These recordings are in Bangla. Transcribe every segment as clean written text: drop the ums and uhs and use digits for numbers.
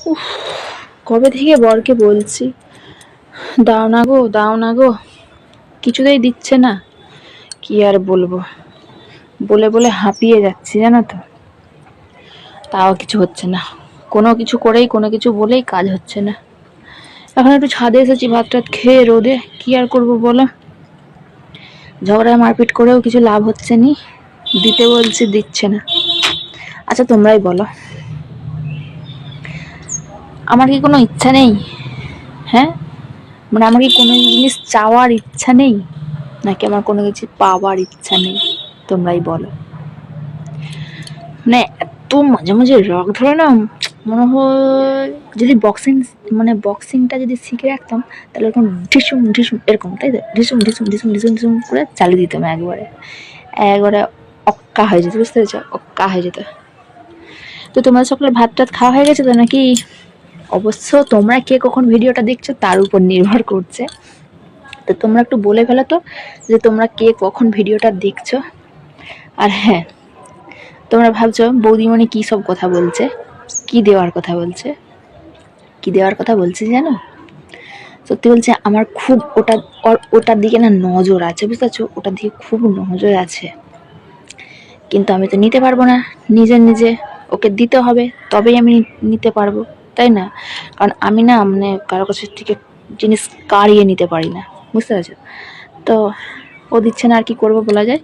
উফ, কবে থেকে বরকে বলছি দাও না গো, দাও না গো, কিছুতেই দিচ্ছে না। কি আর বলবো, বলে বলে হাঁপিয়ে যাচ্ছি জানো তো, তাও কিছু হচ্ছে না। কোনো কিছু করেই, কোনো কিছু বলেই কাজ হচ্ছে না। এখন একটু ছাদে এসেছি ভাত টাত খেয়ে রোদে, কি আর করবো বলো। ঝগড়া মারপিট করেও কিছু লাভ হচ্ছে নি, দিতে বলছি দিচ্ছে না। আচ্ছা তোমরাই বলো, আমার কি কোনো ইচ্ছা নেই? হ্যাঁ, মানে আমার কি কোনো জিনিস চাওয়ার ইচ্ছা নেই, নাকি আমার কোনো কিছু পাওয়ার ইচ্ছা নেই? তোমরাই বলো। মানে এত মাঝে মাঝে রাগ ধরে না, মনে হয় যদি বক্সিং, মানে বক্সিংটা যদি শিখে রাখতাম তাহলে এরকম ঢিসুম ঢিসুম এরকম, তাই তো, ঢিসুম ঢিসুম ঢিসুম ঢিসুম ঢিসুম করে চালিয়ে দিতাম একবারে, একবারে অক্কা হয়ে যেত, বুঝতে পেরেছো, অক্কা হয়ে যেত। তো তোমাদের সকলের ভাত টাত খাওয়া হয়ে গেছে তো নাকি? অবশ্য তোমরা কে কখন ভিডিওটা দেখছো তার উপর নির্ভর করছে। তো তোমরা একটু বলে ফেলো তো যে তোমরা কে কখন ভিডিওটা দেখছো। আর হ্যাঁ, তোমরা ভাবছো বৌদিমণি কী সব কথা বলছে, কি দেওয়ার কথা বলছে, কি দেওয়ার কথা বলছে জানো? সত্যি বলছে, আমার খুব ওটার দিকে না নজর আছে, বুঝতে পারছো, ওটার দিকে খুব নজর আছে। কিন্তু আমি তো নিতে পারবো না, নিজে নিজে ওকে দিতে হবে, তবেই আমি নিতে পারবো, তাই না? কারণ আমি না মানে কারো কাছের থেকে জিনিস কাড়িয়ে নিতে পারি না, বুঝতে পারছো। তো ও দিচ্ছে না, আর কি করবো বলা যায়,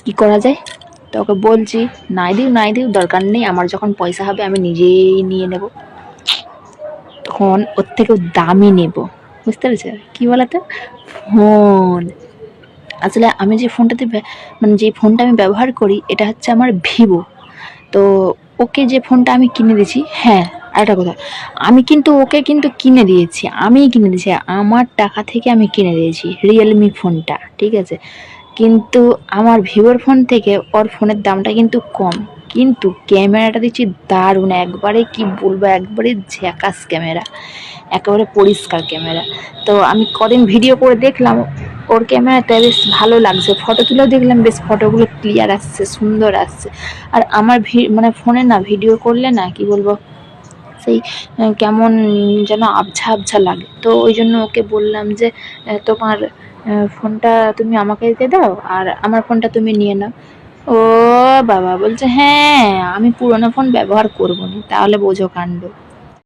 কি করা যায়? তো ওকে বলছি নাই দিও দরকার নেই, আমার যখন পয়সা হবে আমি নিজেই নিয়ে নেব, তখন ওর থেকেও দামি নেব, বুঝতে পেরেছো? কি বলতো, ফোন। আসলে আমি যে ফোনটাতে মানে যে ফোনটা আমি ব্যবহার করি এটা হচ্ছে আমার ভিভো। তো ওকে যে ফোনটা আমি কিনে দিয়েছি, হ্যাঁ আরেকটা কথা, আমি কিন্তু ওকে কিন্তু কিনে দিয়েছি, আমিই কিনে দিয়েছি, আমার টাকা থেকে আমি কিনে দিয়েছি রিয়েলমি ফোনটা, ঠিক আছে। কিন্তু আমার ভিভোর ফোন থেকে ওর ফোনের দামটা কিন্তু কম, কিন্তু ক্যামেরাটা দিচ্ছি দারুণ, একবারে কি বলবো, একবারে ঝ্যাকাস ক্যামেরা, একেবারে পরিষ্কার ক্যামেরা। তো আমি কদিন ভিডিও করে দেখলাম ওর ক্যামেরাতে, বেশ ভালো লাগছে, ফটো তুলেও দেখলাম বেশ ফটোগুলো ক্লিয়ার আসছে, সুন্দর আসছে। আর আমার মানে ফোনে না ভিডিও করলে না কি বলবো, সেই কেমন যেন আবছা আবছা লাগে। তো ওই জন্য ওকে বললাম যে তোমার ফোনটা তুমি আমাকে দিয়ে দাও আর আমার ফোনটা তুমি নিয়ে নাও। ও বাবা, বলছে হ্যাঁ আমি পুরোনো ফোন ব্যবহার করবো না, তাহলে বোঝো কাণ্ড।